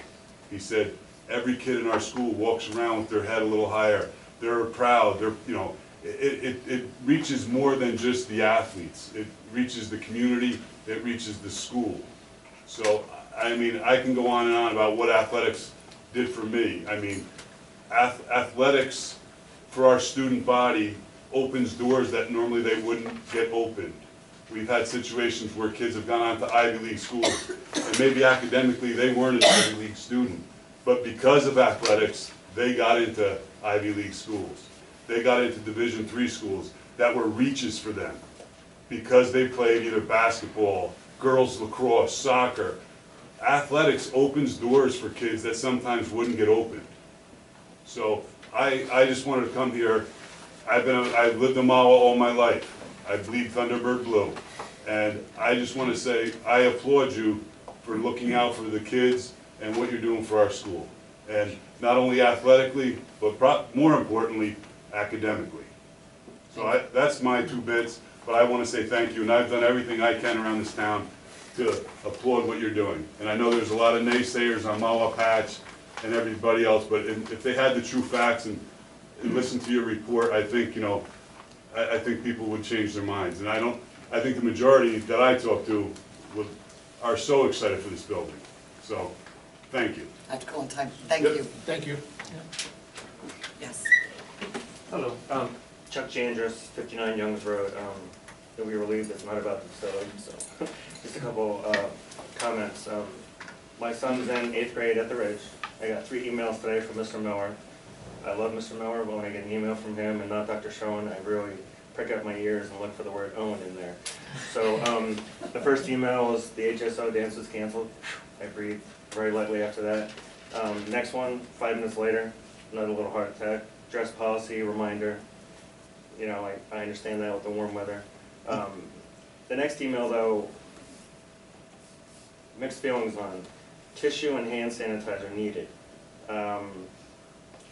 He said, every kid in our school walks around with their head a little higher. They're proud. They're, you know, it reaches more than just the athletes. It reaches the community. It reaches the school. So, I mean, I can go on and on about what athletics did for me. I mean, athletics for our student body opens doors that normally they wouldn't get opened. We've had situations where kids have gone on to Ivy League schools, and maybe academically they weren't an Ivy League student, but because of athletics, they got into Ivy League schools. They got into Division III schools that were reaches for them because they played either basketball, girls lacrosse, soccer. Athletics opens doors for kids that sometimes wouldn't get opened. So I just wanted to come here. I've lived in Mahwah all my life. I bleed Thunderbird blue. And I just want to say, I applaud you for looking out for the kids and what you're doing for our school. And not only athletically, but more importantly, academically. So that's my 2 bits, but I want to say thank you. And I've done everything I can around this town to applaud what you're doing. And I know there's a lot of naysayers on Mahwah Patch and everybody else, but if they had the true facts and listened to your report, I think, you know, I think people would change their minds. And I think the majority that I talk to are so excited for this building. So, thank you. I have to call in time. Thank Yep. you. Thank you. Yes. Hello, Chuck Chandris, 59 Youngs Road. You'll be relieved it's not about the facility, so just a couple comments. My son's in 8th grade at the Ridge. I got 3 emails today from Mr. Miller. I love Mr. Miller, but when I get an email from him and not Dr. Schoen, I really prick up my ears and look for the word own in there. So the first email was the HSO dance was canceled. I breathed very lightly after that. Next one, 5 minutes later, another little heart attack. Dress policy, reminder. You know, I understand that with the warm weather. The next email, though, mixed feelings on tissue and hand sanitizer needed.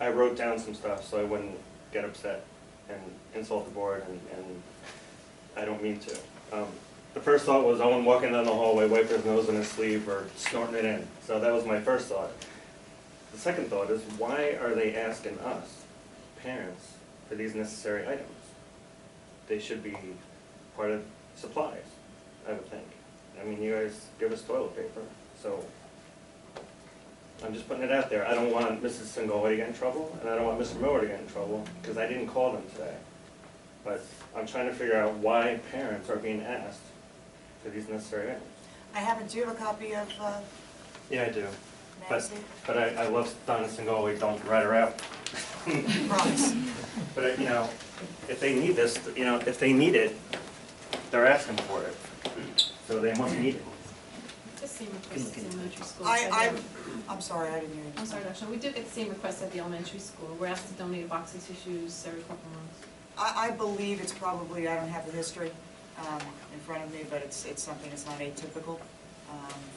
I wrote down some stuff so I wouldn't get upset and insult the board, and I don't mean to. The first thought was, I want walking down the hallway, wipe his nose in his sleeve or snorting it in. So that was my first thought. The second thought is, why are they asking us, parents, for these necessary items? They should be part of supplies, I would think. I mean, you guys give us toilet paper, so I'm just putting it out there. I don't want Mrs. Singoli to get in trouble, and I don't want Mr. Miller to get in trouble, because I didn't call them today. But I'm trying to figure out why parents are being asked for these necessary items. I haven't, do you have a copy of, Yeah, I do. may I see? But I love Donna Singoli, don't write her out. Promise. But, you know, if they need this, you know, if they need it, they're asking for it. So they must need it. The same request at the elementary school. I'm sorry, I didn't hear you. I'm sorry, Dr. We did get the same request at the elementary school. We're asked to donate a box of tissues every couple months. I believe it's probably, I don't have the history in front of me, but it's something that's not atypical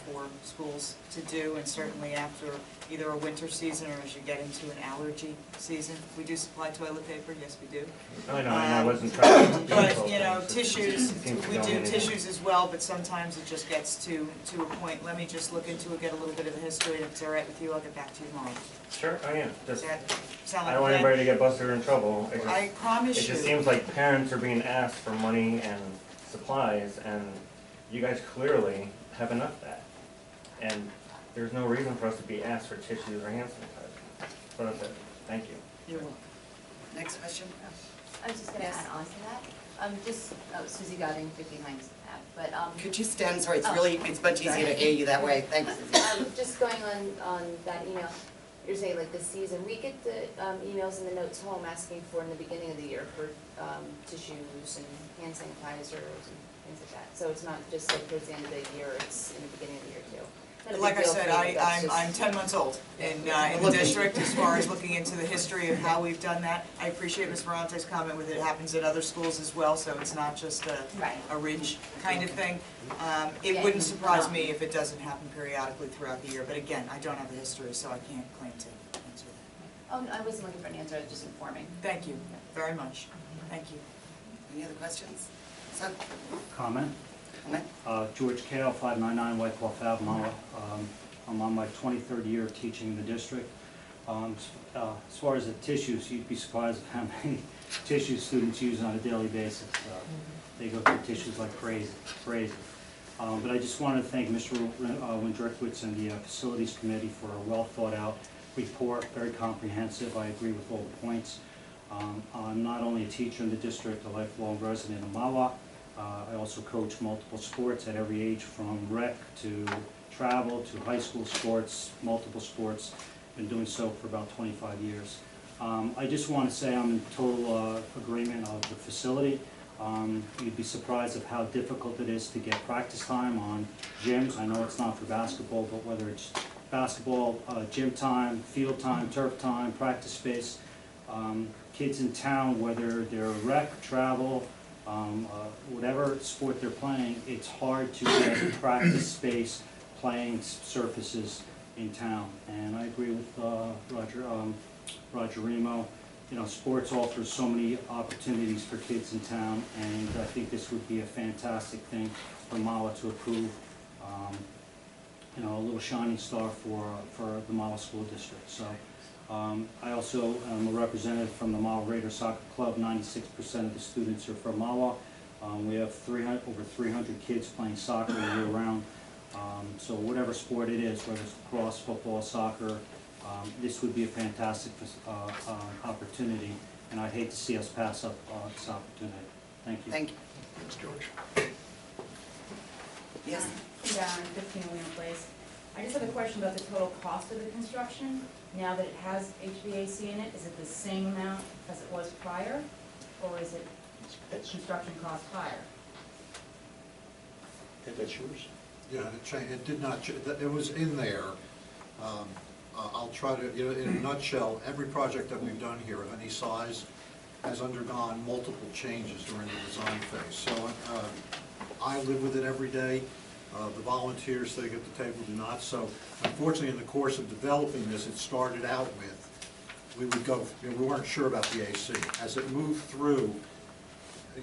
for schools to do, and certainly after either a winter season or as you get into an allergy season. We do supply toilet paper, yes we do. I know, I wasn't trying to... But, you know, tissues, we do tissues as well, but sometimes it just gets to a point. Let me just look into it, get a little bit of the history, and if it's all right with you, I'll get back to you tomorrow. Sure, I am. Does that sound like I don't want anybody to get busted or in trouble. I promise you. It just seems like parents are being asked for money and supplies, and you guys clearly have enough of that. And there's no reason for us to be asked for tissues or hand sanitizer. So that's it. Thank you. You're welcome. Next question? I was just gonna add on to that. Susie Godding, 59 Ave, but, Could you stand, sorry, it's much easier to hear you that way, thanks. just going on that email, you're saying like this season, we get the emails and the notes home asking for in the beginning of the year for tissues and hand sanitizers and things like that. So it's not just like towards the end of the year, it's in the beginning of the year too. Not a big Like I deal said, for you, that's just- I'm 10 months old in the district as far as looking into the history of how we've done that. I appreciate Ms. Ferrante's comment with it happens at other schools as well, so it's not just a Ridge kind of thing. It wouldn't surprise me if it doesn't happen periodically throughout the year, but again, I don't have the history, so I can't claim to answer that. Oh, no, I wasn't looking for an answer, I was just informing. Thank you very much. Thank you. Any other questions? Son? Comment? Comment? George Kale, 599 Wyckoff Ave, Mahwah. I'm on my 23rd year of teaching in the district. As far as the tissues, you'd be surprised at how many tissues students use on a daily basis. They go through tissues like crazy. But I just wanted to thank Mr. Windrikowitz and the Facilities Committee for a well thought out report, very comprehensive. I agree with all the points. I'm not only a teacher in the district, a lifelong resident of Mahwah. I also coach multiple sports at every age, from rec to travel to high school sports, multiple sports. Been doing so for about 25 years. I just want to say I'm in total agreement of the facility. You'd be surprised of how difficult it is to get practice time on gyms. I know it's not for basketball, but whether it's basketball, gym time, field time, turf time, practice space, kids in town, whether they're rec, travel, whatever sport they're playing, it's hard to get practice space, playing surfaces in town. And I agree with Roger Remo. You know, sports offers so many opportunities for kids in town, and I think this would be a fantastic thing for Mahwah to approve. You know, a little shining star for the Mahwah School District. So I also am a representative from the Mahwah Raiders Soccer Club. 96% of the students are from Mahwah. We have over 300 kids playing soccer year-round. So whatever sport it is, whether it's lacrosse, football, soccer, this would be a fantastic opportunity, and I'd hate to see us pass up this opportunity. Thank you. Thank you. Thanks, George. Yes? Yeah, 15 William Place. I just have a question about the total cost of the construction. Now that it has HVAC in it, is it the same amount as it was prior, or is it construction cost higher? If that's yours. Yeah, it did not, it was in there. I'll try to, you know, in a nutshell, every project that we've done here of any size has undergone multiple changes during the design phase. So I live with it every day. The volunteers sitting at the table do not. So unfortunately, in the course of developing this, it started out with, we would go, you know, we weren't sure about the AC. As it moved through,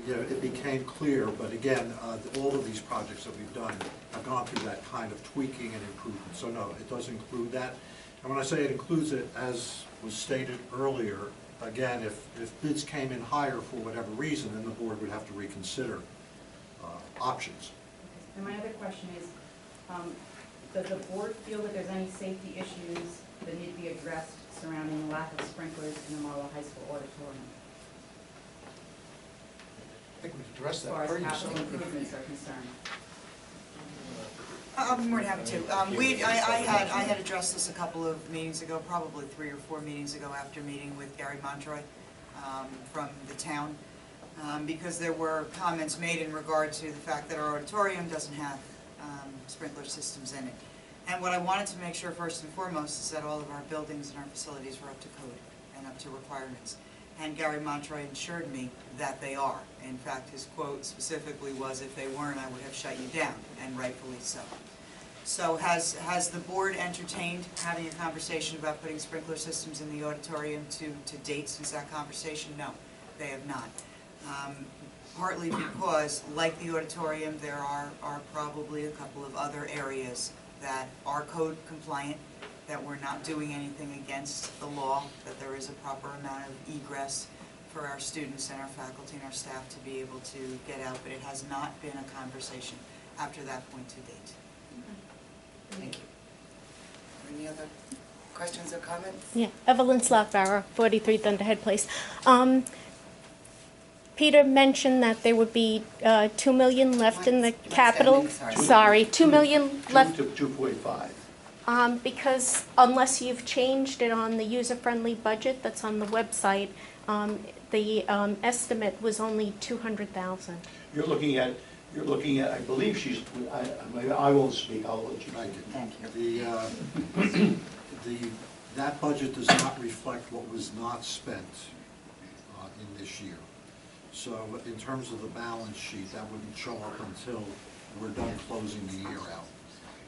you know, it became clear, but again, all of these projects that we've done have gone through that kind of tweaking and improvement. So no, it does include that. And when I say it includes it, as was stated earlier, again, if bids came in higher for whatever reason, then the board would have to reconsider options. And my other question is, does the board feel that there's any safety issues that need to be addressed surrounding the lack of sprinklers in the Marlow High School auditorium? I think we addressed that. As far as capital improvements are concerned. I'm more than happy to. I had addressed this a couple of meetings ago, probably 3 or 4 meetings ago, after meeting with Gary Montroy from the town, because there were comments made in regard to the fact that our auditorium doesn't have sprinkler systems in it. And what I wanted to make sure first and foremost is that all of our buildings and our facilities were up to code and up to requirements. And Gary Montroy assured me that they are. In fact, his quote specifically was, "If they weren't, I would have shut you down," and rightfully so. So has the board entertained having a conversation about putting sprinkler systems in the auditorium to date since that conversation? No, they have not. Partly because, like the auditorium, there are probably a couple of other areas that are code compliant, that we're not doing anything against the law, that there is a proper amount of egress for our students and our faculty and our staff to be able to get out, but it has not been a conversation after that point to date. Thank you. Any other questions or comments? Yeah, Evelyn Slackbarrow, 43 Thunderhead Place. Peter mentioned that there would be $2 million left in the capital. Sorry, $2 million left. 2.5. Because unless you've changed it on the user-friendly budget that's on the website, the estimate was only $200,000. You're looking at, I believe she's, I won't speak, I'll let you. Thank you. That budget does not reflect what was not spent in this year. So in terms of the balance sheet, that wouldn't show up until we're done closing the year out.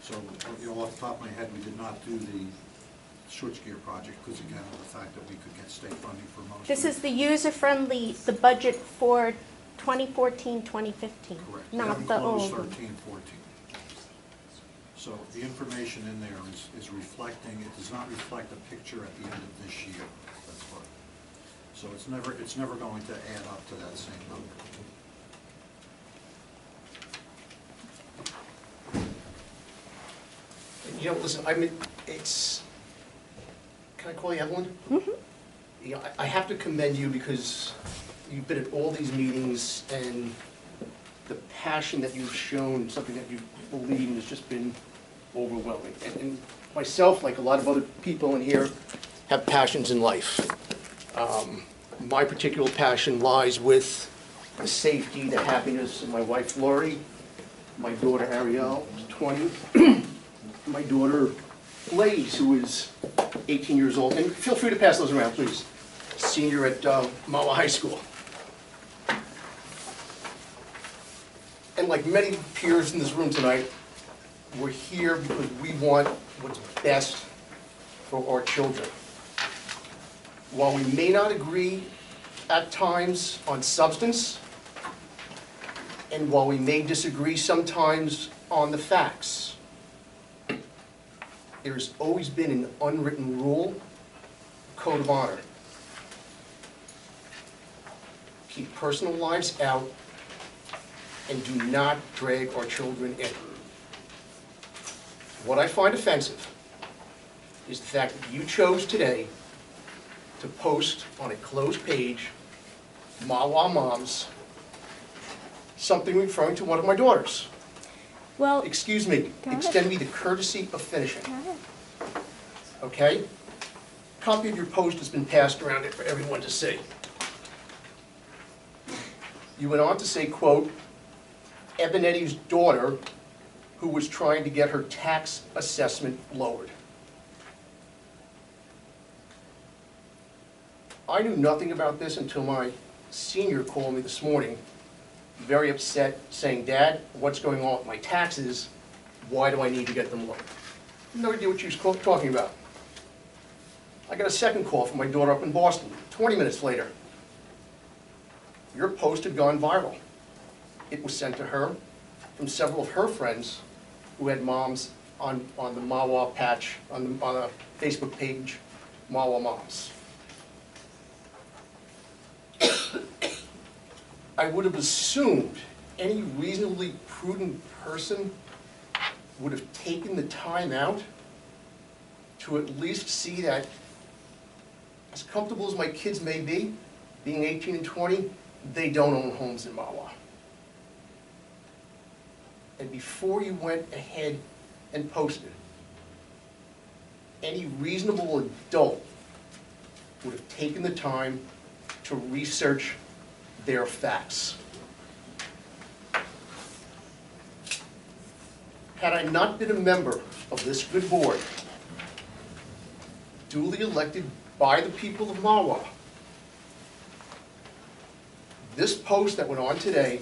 So, you know, off the top of my head, we did not do the switchgear project because, again, of the fact that we could get state funding for most of it. This is the user-friendly, the budget for 2014, 2015, Correct. not the old one. 13, 14. So the information in there is reflecting, it does not reflect a picture at the end of this year. That's what. So it's never going to add up to that same number. You know, listen, I mean, it's, can I call you Evelyn? Mm-hmm. you know, I have to commend you because you've been at all these meetings and the passion that you've shown, something that you believe in, has just been overwhelming. And myself, like a lot of other people in here, have passions in life. My particular passion lies with the safety, the happiness of my wife Lori, my daughter Ariel, who's 20, my daughter Blaze, who is 18 years old, and feel free to pass those around, please. Senior at Mawa High School. And like many peers in this room tonight, we're here because we want what's best for our children. While we may not agree at times on substance, and while we may disagree sometimes on the facts, there's always been an unwritten rule, code of honor. Keep personal lives out and do not drag our children in. What I find offensive is the fact that you chose today to post on a closed page, Mawa Moms, something referring to one of my daughters. Well, excuse me, extend me the courtesy of finishing. Okay? Copy of your post has been passed around for everyone to see. You went on to say, quote, Ebenetti's daughter, who was trying to get her tax assessment lowered. I knew nothing about this until my senior called me this morning, very upset, saying, Dad, what's going on with my taxes? Why do I need to get them lowered? No idea what she was talking about. I got a second call from my daughter up in Boston, 20 minutes later. Your post had gone viral. It was sent to her from several of her friends who had moms on the Mawa patch, on the Facebook page, Mawa Moms. I would have assumed any reasonably prudent person would have taken the time out to at least see that, as comfortable as my kids may be, being 18 and 20, they don't own homes in Mawa. And before you went ahead and posted, any reasonable adult would have taken the time to research their facts. Had I not been a member of this good board, duly elected by the people of Mawa, this post that went on today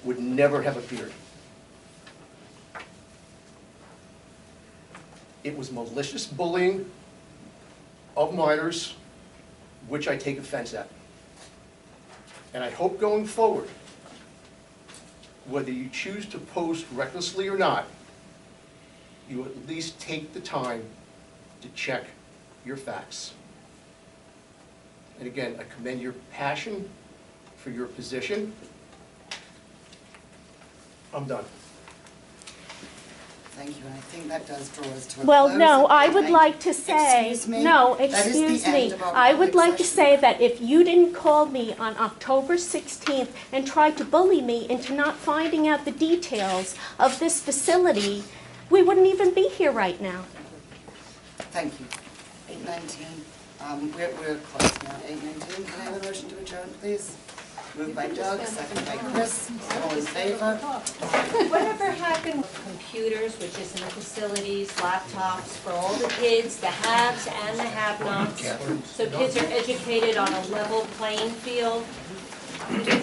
would never have appeared. It was malicious bullying of minors, which I take offense at. And I hope going forward, whether you choose to post recklessly or not, you at least take the time to check your facts. And again, I commend your passion for your position. I'm done. Thank you, and I think that does draw us to a well, close. no, I would like to say, Excuse me? no, That is the excuse end me. of our I would public like to session. say that if you didn't call me on October 16th and try to bully me into not finding out the details of this facility, we wouldn't even be here right now. Thank you. 8:19, we're closed now, 8:19. Can I have a motion to adjourn, please? Moved by Doug, seconded by Chris, all in favor? Whatever happened with computers, which is in the facilities, laptops, for all the kids, the haves and the have-nots, so kids are educated on a level playing field?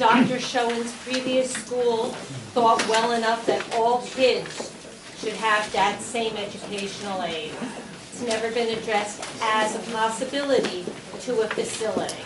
Dr. Schoen's previous school thought well enough that all kids should have that same educational aid. It's never been addressed as a possibility to a facility.